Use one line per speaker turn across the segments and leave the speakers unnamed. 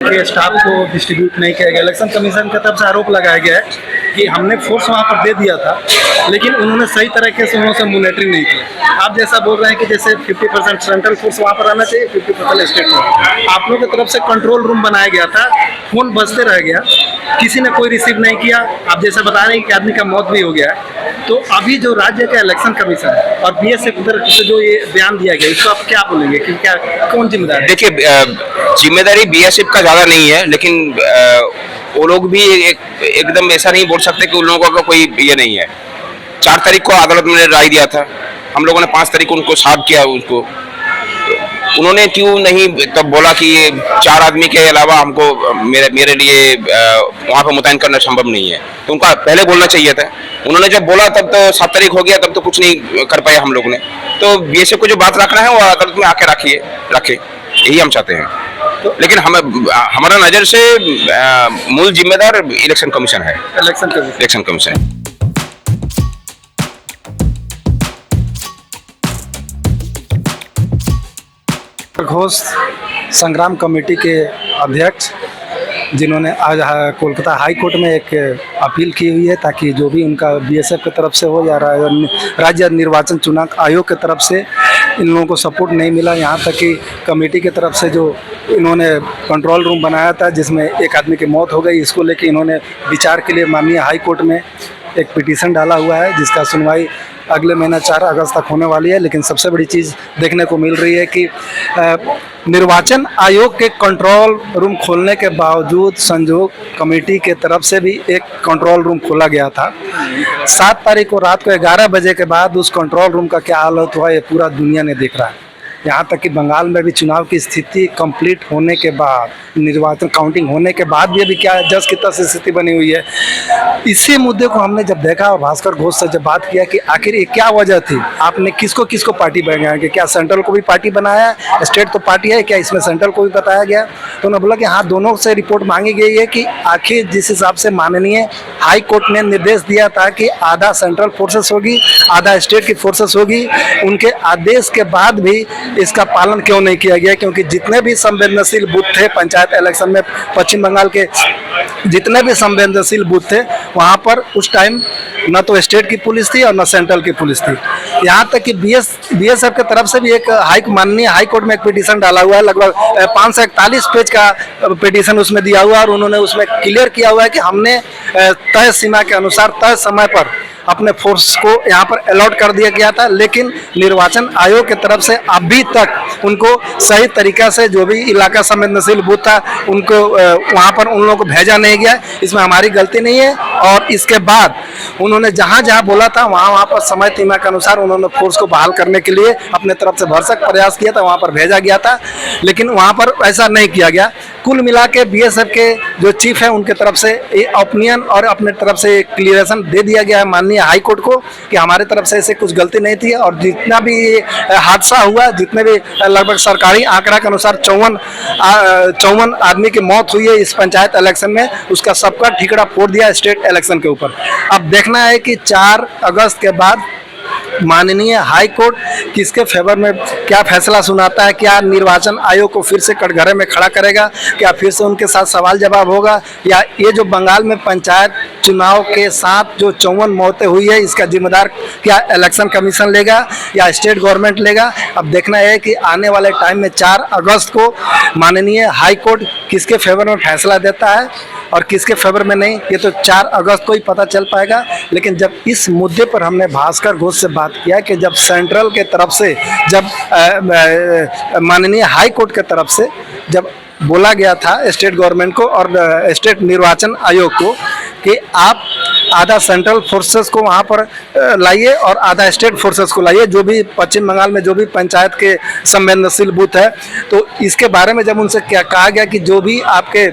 के स्टाफ को डिस्ट्रीब्यूट नहीं किया गया। इलेक्शन कमीशन की तरफ से आरोप लगाया गया है कि हमने फोर्स वहाँ पर दे दिया था, लेकिन उन्होंने सही तरीके से उन्होंने मॉनिटरिंग नहीं किया। आप जैसा बोल रहे हैं कि जैसे 50% सेंट्रल फोर्स वहाँ पर आना चाहिए, 50% स्टेट फोर्स। आप लोगों की तरफ से कंट्रोल रूम बनाया गया था, फोन बजते रह गया, किसी ने कोई रिसीव नहीं किया। आप जैसा बता रहे हैं कि आदमी का मौत भी हो गया है। तो अभी जो राज्य का इलेक्शन कमीशन है और बीएसएफ की तरफ से जो ये बयान दिया गया, इसको आप क्या बोलेंगे कि क्या कौन जिम्मेदार है?
देखिए, जिम्मेदारी बीएसएफ का ज़्यादा नहीं है, लेकिन वो लोग भी एकदम ऐसा नहीं बोल सकते कि उन लोगों का कोई ये नहीं है। 4 तारीख को अदालत ने राय दिया था, हम लोगों ने 5 तारीख को उनको साथ किया। उसको उन्होंने क्यों नहीं तब बोला कि 4 आदमी के अलावा हमको मेरे लिए वहाँ पर मुतयन करना संभव नहीं है, तो उनका पहले बोलना चाहिए था। उन्होंने जब बोला तब तो 7 तारीख हो गया, तब तो कुछ नहीं कर पाए हम लोग ने। तो बीएसएफ को जो बात रखना है वो अदालत में आके रखे, यही हम चाहते हैं। लेकिन हमारा नज़र से मूल जिम्मेदार इलेक्शन कमीशन है। इलेक्शन कमीशन
घोष संग्राम कमेटी के अध्यक्ष, जिन्होंने आज कोलकाता हाई कोर्ट में एक अपील की हुई है ताकि जो भी उनका बीएसएफ की तरफ से हो या राज्य निर्वाचन चुनाव आयोग की तरफ से इन लोगों को सपोर्ट नहीं मिला। यहाँ तक कि कमेटी की तरफ से जो इन्होंने कंट्रोल रूम बनाया था जिसमें एक आदमी की मौत हो गई, इसको लेके इन्होंने विचार के लिए माननीय हाई कोर्ट में एक पिटीशन डाला हुआ है, जिसका सुनवाई अगले महीना 4 अगस्त तक होने वाली है। लेकिन सबसे बड़ी चीज़ देखने को मिल रही है कि निर्वाचन आयोग के कंट्रोल रूम खोलने के बावजूद संयोग कमेटी के तरफ से भी एक कंट्रोल रूम खोला गया था। 7 तारीख को रात को 11 बजे के बाद उस कंट्रोल रूम का क्या हालत हुआ ये पूरा दुनिया ने देख रहा है। यहाँ तक कि बंगाल में भी चुनाव की स्थिति कंप्लीट होने के बाद, निर्वाचन काउंटिंग होने के बाद भी अभी क्या जस की तस स्थिति बनी हुई है। इसी मुद्दे को हमने जब देखा और भास्कर घोष से जब बात किया कि आखिर ये क्या वजह थी, आपने किसको किसको पार्टी बनाया, कि क्या सेंट्रल को भी पार्टी बनाया है, स्टेट तो पार्टी है, क्या इसमें सेंट्रल को भी बताया गया? तो उन्होंने बोला कि हाँ, दोनों से रिपोर्ट मांगी गई है कि आखिर जिस हिसाब से माननीय हाई कोर्ट ने निर्देश दिया था कि आधा सेंट्रल फोर्सेस होगी, आधा स्टेट की फोर्सेस होगी, उनके आदेश के बाद भी इसका पालन क्यों नहीं किया गया? क्योंकि जितने भी संवेदनशील बूथ थे पंचायत इलेक्शन में, पश्चिम बंगाल के जितने भी संवेदनशील बूथ थे वहाँ पर उस टाइम न तो स्टेट की पुलिस थी और न सेंट्रल की पुलिस थी। यहाँ तक कि बीएसएफ की तरफ से भी एक माननीय हाई कोर्ट में एक पिटीशन डाला हुआ है, लगभग 541 पेज का पिटीशन उसमें दिया हुआ है और उन्होंने उसमें क्लियर किया हुआ है कि हमने तय सीमा के अनुसार तय समय पर अपने फोर्स को यहाँ पर अलॉट कर दिया गया था, लेकिन निर्वाचन आयोग की तरफ से अभी तक उनको सही तरीक़ा से जो भी इलाका संवेदनशील बूथ था उनको वहाँ पर उन लोगों को भेजा नहीं गया। इसमें हमारी गलती नहीं है। और इसके बाद उन्होंने जहाँ जहाँ बोला था वहाँ पर समय सीमा के अनुसार उन्होंने फोर्स को बहाल करने के लिए अपने तरफ से भरसक प्रयास किया था, वहाँ पर भेजा गया था, लेकिन वहाँ पर ऐसा नहीं किया गया। कुल मिला के बीएसएफ के जो चीफ है उनके तरफ से ये ओपिनियन और अपने तरफ से क्लियरेशन दे दिया गया है माननीय हाई कोर्ट को कि हमारे तरफ से ऐसे कुछ गलती नहीं थी। और जितना भी हादसा हुआ, जितने भी लगभग सरकारी आंकड़ा के अनुसार 54 आदमी की मौत हुई है इस पंचायत इलेक्शन में, उसका सबका ठिकड़ा फोड़ दिया स्टेट इलेक्शन के ऊपर। अब देखना है कि 4 अगस्त के बाद माननीय हाई कोर्ट किसके फेवर में क्या फैसला सुनाता है। क्या निर्वाचन आयोग को फिर से कटघरे में खड़ा करेगा, क्या फिर से उनके साथ सवाल जवाब होगा, या ये जो बंगाल में पंचायत चुनाव के साथ जो 54 मौतें हुई है इसका जिम्मेदार क्या इलेक्शन कमीशन लेगा या स्टेट गवर्नमेंट लेगा? अब देखना है कि आने वाले टाइम में 4 अगस्त को माननीय हाई कोर्ट किसके फेवर में फैसला देता है और किसके फेवर में नहीं, ये तो 4 अगस्त को ही पता चल पाएगा। लेकिन जब इस मुद्दे पर हमने भास्कर घोष से बात किया कि जब सेंट्रल के तरफ से, जब माननीय हाई कोर्ट के तरफ से जब बोला गया था स्टेट गवर्नमेंट को और स्टेट निर्वाचन आयोग को कि आप आधा सेंट्रल फोर्सेस को वहाँ पर लाइए और आधा स्टेट फोर्सेस को लाइए, जो भी पश्चिम बंगाल में जो भी पंचायत के संवेदनशील बूथ है, तो इसके बारे में जब उनसे क्या कहा गया कि जो भी आपके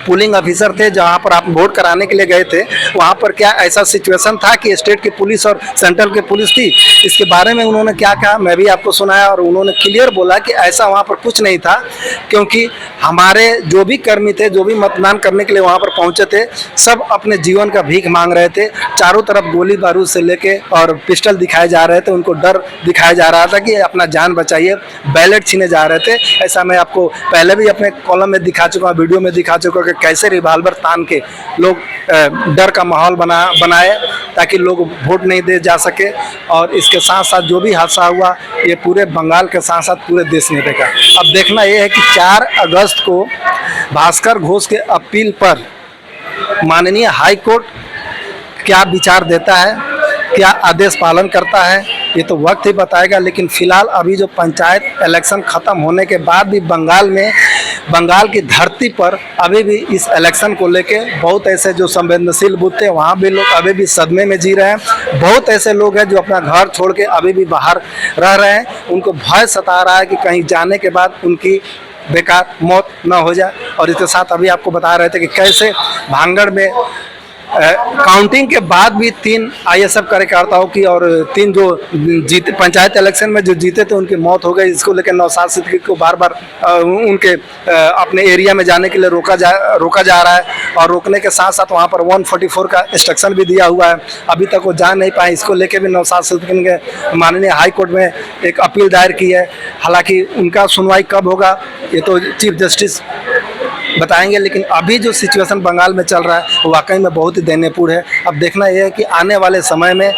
पोलिंग ऑफिसर थे, जहाँ पर आप वोट कराने के लिए गए थे, वहाँ पर क्या ऐसा सिचुएशन था कि स्टेट की पुलिस और सेंट्रल की पुलिस थी? इसके बारे में उन्होंने क्या कहा मैं भी आपको सुनाया, और उन्होंने क्लियर बोला कि ऐसा वहाँ पर कुछ नहीं था, क्योंकि हमारे जो भी कर्मी थे, जो भी मतदान करने के लिए वहाँ पर पहुँचे थे, सब अपने जीवन का भीख मांग रहे थे। चारों तरफ गोली बारूद से लेके और पिस्टल दिखाए जा रहे थे, उनको डर दिखाया जा रहा था कि अपना जान बचाइए, बैलेट छीने जा रहे थे। ऐसा मैं आपको पहले भी अपने कॉलम में दिखा चुका हूँ, वीडियो में दिखा चुका हूँ कि कैसे रिवाल्वर तान के लोग डर का माहौल बनाए ताकि लोग वोट नहीं दे जा सके। और इसके साथ साथ जो भी हादसा हुआ, ये पूरे बंगाल के साथ साथ पूरे देश ने देखा। अब देखना ये है कि 4 अगस्त को भास्कर घोष के अपील पर माननीय हाई कोर्ट क्या विचार देता है, क्या आदेश पालन करता है, ये तो वक्त ही बताएगा। लेकिन फिलहाल अभी जो पंचायत इलेक्शन ख़त्म होने के बाद भी बंगाल की धरती पर अभी भी इस इलेक्शन को लेके बहुत ऐसे जो संवेदनशील बूथ थे, वहाँ भी लोग अभी भी सदमे में जी रहे हैं। बहुत ऐसे लोग हैं जो अपना घर छोड़ के अभी भी बाहर रह रहे हैं, उनको भय सता रहा है कि कहीं जाने के बाद उनकी बेकार मौत ना हो जाए। और इसके साथ अभी आपको बता रहे थे कि कैसे भांगड़ में काउंटिंग के बाद भी 3 आईएसएफ कार्यकर्ताओं की और 3 जो जीते पंचायत इलेक्शन में जो जीते थे उनकी मौत हो गई। इसको लेकर नौशाद सिद्दीकी को बार बार उनके अपने एरिया में जाने के लिए रोका जा रहा है, और रोकने के साथ साथ वहाँ पर 144 का इंस्ट्रक्शन भी दिया हुआ है। अभी तक वो जा नहीं पाए। इसको लेकर भी नौशाद सिद्दीकी ने माननीय हाई कोर्ट में एक अपील दायर की है। हालांकि उनका सुनवाई कब होगा ये तो चीफ जस्टिस बताएंगे, लेकिन अभी जो सिचुएशन बंगाल में चल रहा है वो वाकई में बहुत ही दयनीयपूर्ण है। अब देखना यह है कि आने वाले समय में